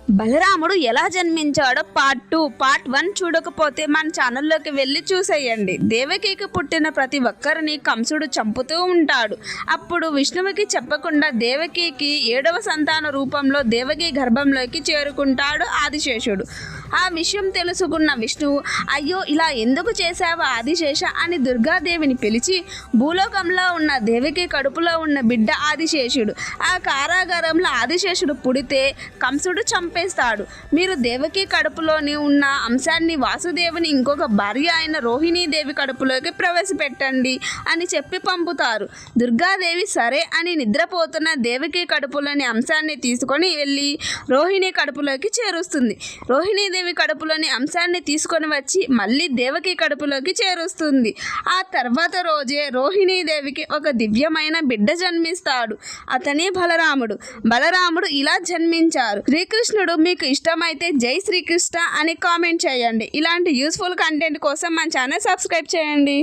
బలరాముడు ఎలా జన్మించాడో part 2 part 1 చూడకపోతే మన ఛానల్లోకి వెళ్ళి చూసేయండి. దేవకికి పుట్టిన ప్రతి ఒక్కరిని కంసుడు చంపుతూ ఉంటాడు. అప్పుడు విష్ణువుకి చెప్పకుండా దేవకికి 7వ సంతాన రూపంలో దేవకి గర్భంలోకి చేరుకుంటాడు ఆదిశేషుడు. ఆ విషయం తెలుసుకున్న విష్ణువు, అయ్యో ఇలా ఎందుకు చేశావు ఆదిశేష అని దుర్గాదేవిని పిలిచి, భూలోకంలో ఉన్న దేవకి కడుపులో ఉన్న బిడ్డ ఆదిశేషుడు. ఆ కారాగారంలో ఆదిశేషుడు పుడితే కంసుడు చంపేస్తాడు. మీరు దేవకి కడుపులోని ఉన్న అంశాన్ని వాసుదేవుని ఇంకొక భార్య అయిన రోహిణీదేవి కడుపులోకి ప్రవేశపెట్టండి అని చెప్పి పంపుతారు. దుర్గాదేవి సరే అని నిద్రపోతున్న దేవకి కడుపులోని అంశాన్ని తీసుకొని వెళ్ళి రోహిణి కడుపులోకి చేరుస్తుంది. రోహిణీదేవి కడుపులోని అంశాన్ని తీసుకొని వచ్చి మళ్ళీ దేవకి కడుపులోకి చేరుస్తుంది. ఆ తర్వాత రోజే రోహిణీదేవికి ఒక దివ్యమైన బిడ్డ జన్మిస్తాడు. అతనే బలరాముడు. బలరాముడు ఇలా జన్మించారు. శ్రీకృష్ణుడు మీకు ఇష్టమైతే జై శ్రీకృష్ణ అని కామెంట్ చేయండి. ఇలాంటి యూస్ఫుల్ కంటెంట్ కోసం మన ఛానల్ సబ్స్క్రైబ్ చేయండి.